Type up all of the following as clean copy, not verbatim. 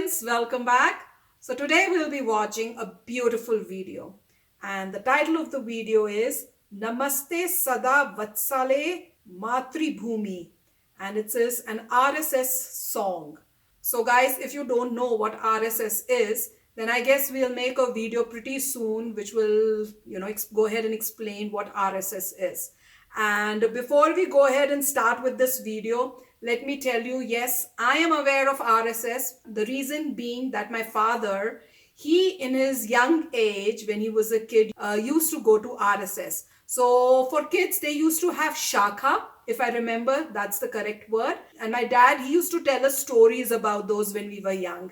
friends, welcome back. So today we'll be watching a beautiful video, and the title of the video is Namaste Sada Vatsale Matribhume, and it is an RSS song. So guys, if you don't know what RSS is, then I guess we'll make a video pretty soon which will, go ahead and explain what RSS is. And before we go ahead and start with this video, let me tell you, yes, I am aware of RSS. The reason being that my father, he in his young age, when he was a kid, used to go to RSS. So for kids, they used to have Shakha, if I remember, that's the correct word. And my dad, he used to tell us stories about those when we were young.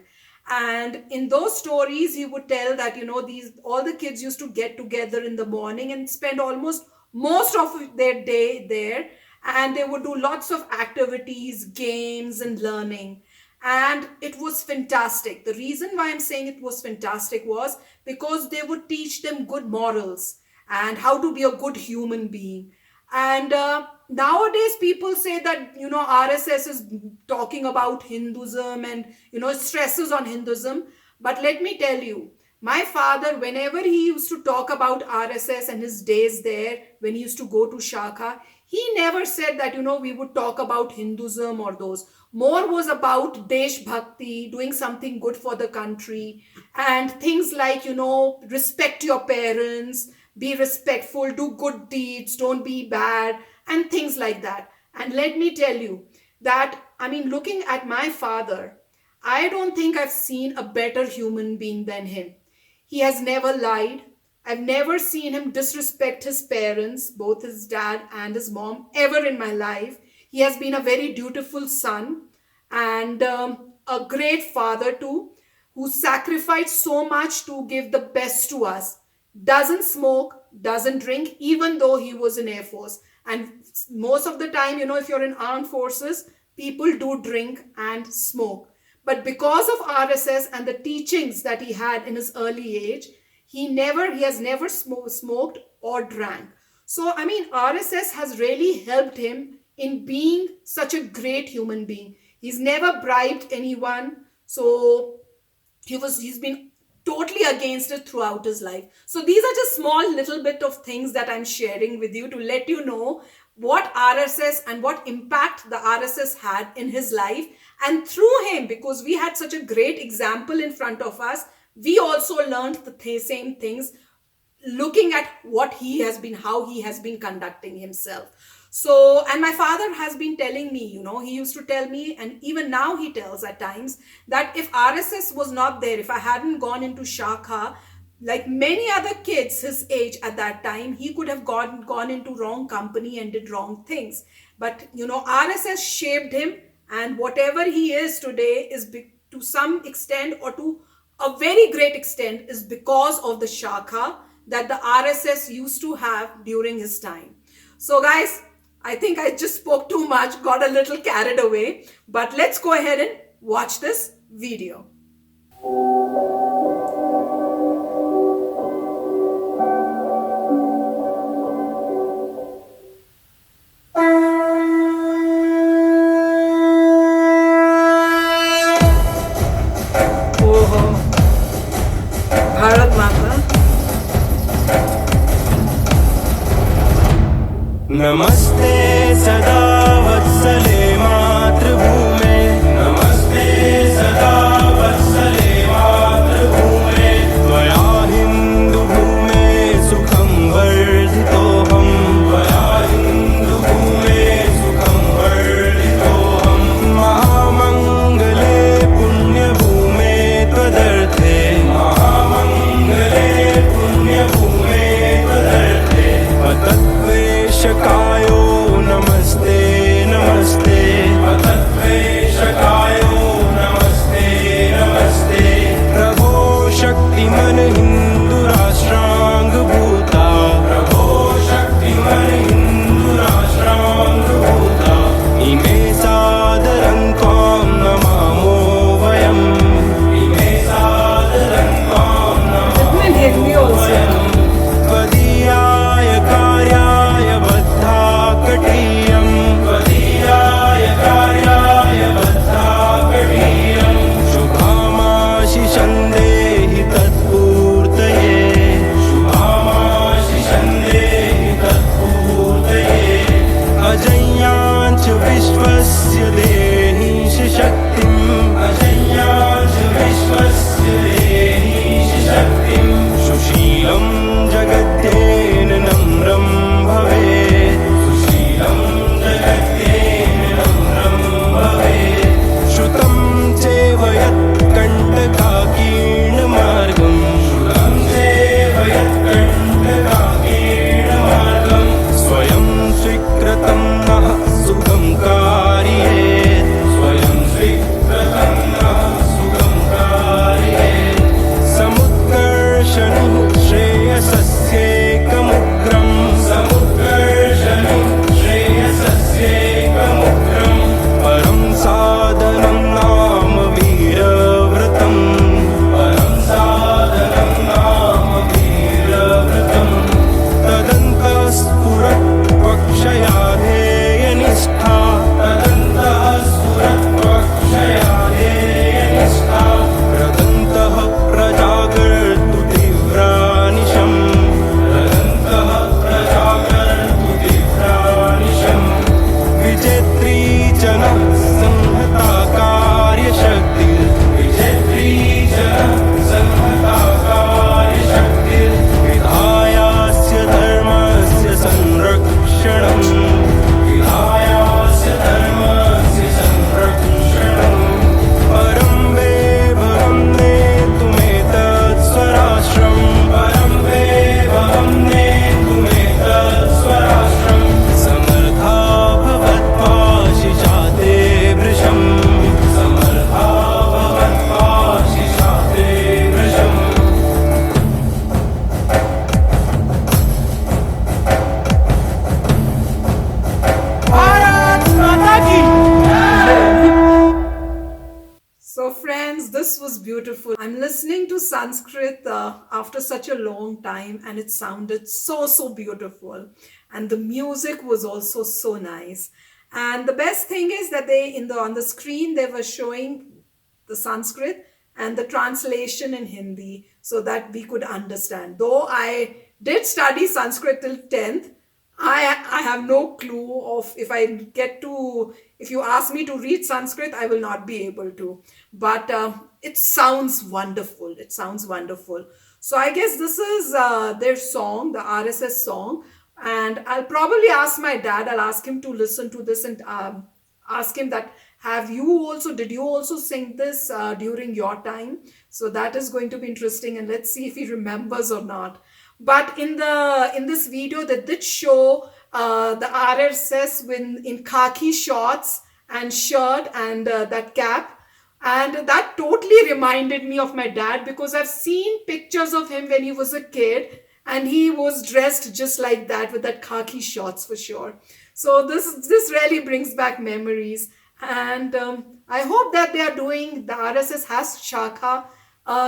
And in those stories, he would tell that, all the kids used to get together in the morning and spend almost most of their day there, and they would do lots of activities, games, and learning. And it was fantastic. The reason why I'm saying it was fantastic was because they would teach them good morals and how to be a good human being. And nowadays people say that RSS is talking about Hinduism and stresses on Hinduism. But let me tell you, my father, whenever he used to talk about RSS and his days there, when he used to go to Shakha, he never said that, we would talk about Hinduism or those. More was about Desh Bhakti, doing something good for the country, and things like, respect your parents, be respectful, do good deeds, don't be bad, and things like that. And let me tell you that, looking at my father, I don't think I've seen a better human being than him. He has never lied. I've never seen him disrespect his parents, both his dad and his mom, ever in my life. He has been a very dutiful son and a great father too, who sacrificed so much to give the best to us. Doesn't smoke, doesn't drink, even though he was in Air Force. And most of the time, if you're in armed forces, people do drink and smoke. But because of RSS and the teachings that he had in his early age, he has never smoked or drank. So, RSS has really helped him in being such a great human being. He's never bribed anyone. So he's been totally against it throughout his life. So these are just small little bit of things that I'm sharing with you to let you know what RSS and what impact the RSS had in his life. And through him, because we had such a great example in front of us, we also learned the same things, looking at how he has been conducting himself. So, and my father has been telling me, he used to tell me, and even now he tells at times, that if RSS was not there, if I hadn't gone into Shakha, like many other kids his age at that time, he could have gone into wrong company and did wrong things. But, RSS shaped him, and whatever he is today is to some extent, or to a very great extent, is because of the Shakha that the RSS used to have during his time. So guys, I think I just spoke too much, got a little carried away, but let's go ahead and watch this video. Bharat माता नमस्ते सदा वत्सले मातृभूमे नमस्ते सदा वत्सले मातृभूमे त्वया हिन्दुभूमे सुखं वर्धितोऽहं त्वया हिन्दुभूमे सुखं वर्धितोऽहं महामङ्गले पुण्यभूमे त्वदर्थे महामङ्गले पुण्यभूमे त्वदर्थे अतत्त्वेषकायो नमस्ते So, friends, this was beautiful. I'm listening to Sanskrit after such a long time, and it sounded so beautiful. And the music was also so nice. And the best thing is that they in the on the screen they were showing the Sanskrit and the translation in Hindi so that we could understand. Though I did study Sanskrit till 10th, I have no clue of if you ask me to read Sanskrit, I will not be able to. But it sounds wonderful. It sounds wonderful. So I guess this is their song, the RSS song. And I'll probably ask my dad, I'll ask him to listen to this and ask him that did you also sing this during your time? So that is going to be interesting, and let's see if he remembers or not. But in this video they did show the RSS in khaki shorts and shirt and that cap, and that totally reminded me of my dad because I've seen pictures of him when he was a kid and he was dressed just like that with that khaki shorts for sure. So this really brings back memories, and I hope that they are doing the RSS has Shakha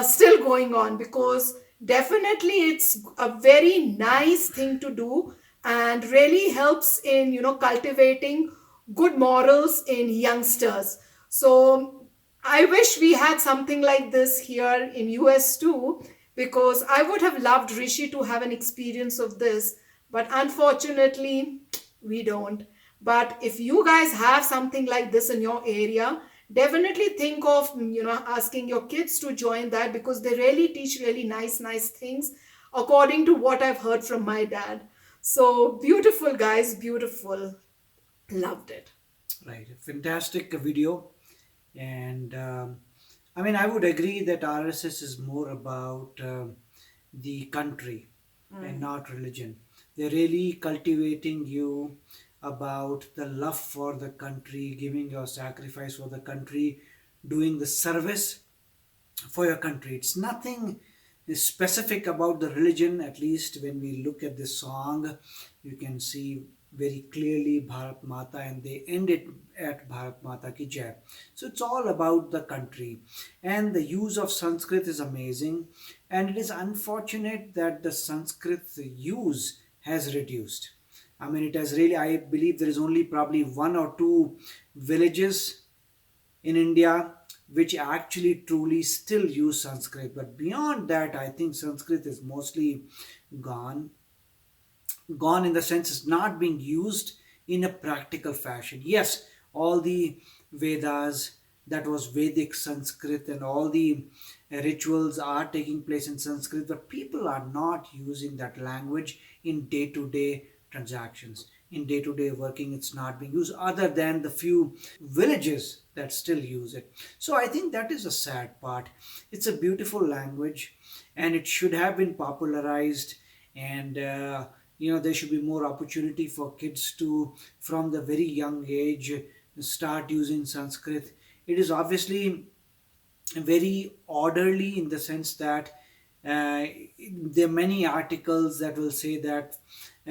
still going on, because definitely it's a very nice thing to do and really helps in cultivating good morals in youngsters. So I wish we had something like this here in US too, because I would have loved Rishi to have an experience of this, but unfortunately we don't. But if you guys have something like this in your area, definitely think of asking your kids to join that, because they really teach really nice things according to what I've heard from my dad. So beautiful, guys, beautiful. Loved it. Right, a fantastic video. And I mean, I would agree that RSS is more about the country and not religion. They're really cultivating you about the love for the country, giving your sacrifice for the country, doing the service for your country. It's nothing specific about the religion. At least when we look at this song, you can see very clearly Bharat Mata, and they end it at Bharat Mata ki Jai. So it's all about the country, and the use of Sanskrit is amazing, and it is unfortunate that the Sanskrit use has reduced. I mean, it has really, I believe there is only probably one or two villages in India which actually truly still use Sanskrit. But beyond that, I think Sanskrit is mostly gone. Gone in the sense it's not being used in a practical fashion. Yes, all the Vedas, that was Vedic Sanskrit, and all the rituals are taking place in Sanskrit, but people are not using that language in day to day transactions. In day to day working, it's not being used, other than the few villages that still use it. So I think that is a sad part. It's a beautiful language, and it should have been popularized, and there should be more opportunity for kids to, from the very young age, start using Sanskrit. It is obviously very orderly in the sense that there are many articles that will say that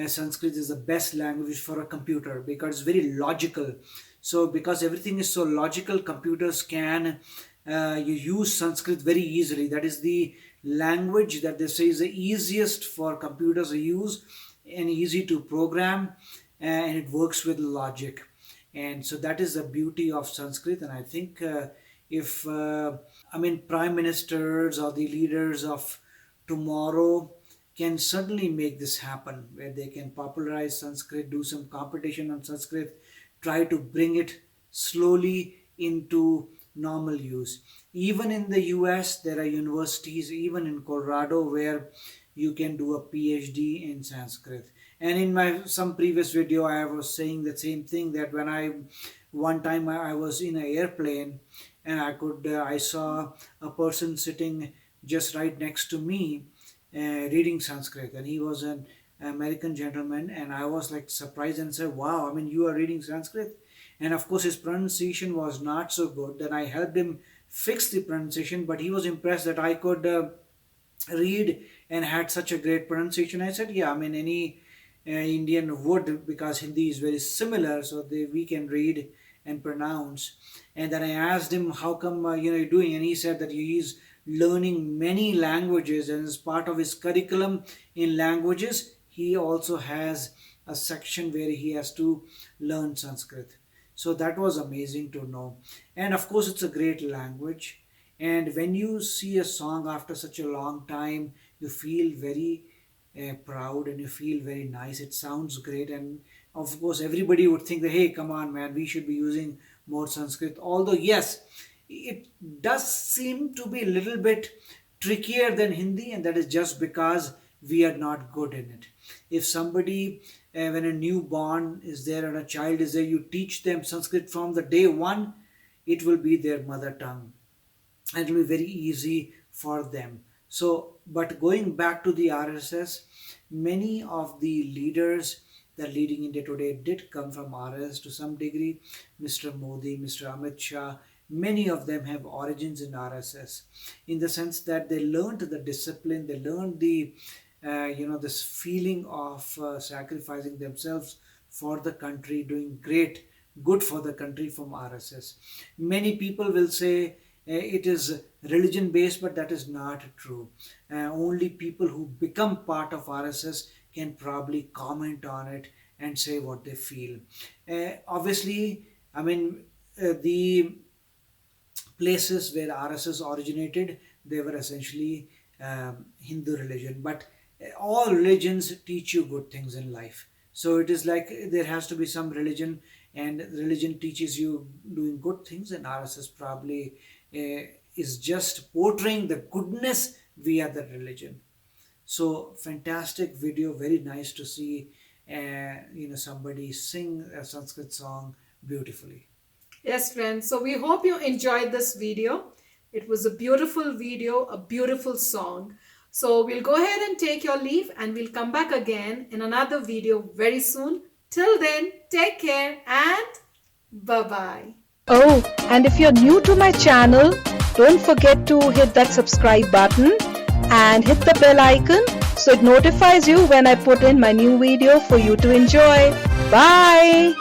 Sanskrit is the best language for a computer because it's very logical. So because everything is so logical, computers can you use Sanskrit very easily. That is the language that they say is the easiest for computers to use and easy to program, and it works with logic. And so that is the beauty of Sanskrit. And I think if prime ministers or the leaders of tomorrow can certainly make this happen, where they can popularize Sanskrit, do some competition on Sanskrit, try to bring it slowly into normal use. Even in the US, there are universities, even in Colorado, where you can do a PhD in Sanskrit. And in my some previous video, I was saying the same thing, that when one time I was in an airplane, and I saw a person sitting just right next to me reading Sanskrit, and he was an American gentleman, and I was like surprised and said, "Wow, I mean, you are reading Sanskrit?" And of course, his pronunciation was not so good. Then I helped him fix the pronunciation, but he was impressed that I could read and had such a great pronunciation. I said, "Yeah, I mean, any Indian would, because Hindi is very similar, so we can read and pronounce. And then I asked him, how come you're doing? And he said that he is learning many languages, and as part of his curriculum in languages, he also has a section where he has to learn Sanskrit. So that was amazing to know. And of course, it's a great language. And when you see a song after such a long time, you feel very proud and you feel very nice. It sounds great. And of course, everybody would think that, hey, come on, man, we should be using more Sanskrit. Although, yes, it does seem to be a little bit trickier than Hindi, and that is just because we are not good in it. If somebody, when a newborn is there and a child is there, you teach them Sanskrit from the day one, it will be their mother tongue. And it will be very easy for them. So, but going back to the RSS, many of the leaders that are leading India today did come from RSS to some degree. Mr. Modi, Mr. Amit Shah, many of them have origins in RSS, in the sense that they learned the discipline, they learned the this feeling of sacrificing themselves for the country, doing great good for the country from RSS. Many people will say it is religion based, but that is not true. Only people who become part of RSS can probably comment on it and say what they feel. Obviously, I mean, the places where RSS originated, they were essentially Hindu religion, but all religions teach you good things in life. So it is like there has to be some religion, and religion teaches you doing good things, and RSS probably is just portraying the goodness via the religion. So fantastic video, very nice to see somebody sing a Sanskrit song beautifully. Yes, friends. So we hope you enjoyed this video. It was a beautiful video, a beautiful song. So we'll go ahead and take your leave, and we'll come back again in another video very soon. Till then, take care and bye-bye. Oh, and if you're new to my channel, don't forget to hit that subscribe button and hit the bell icon so it notifies you when I put in my new video for you to enjoy. Bye!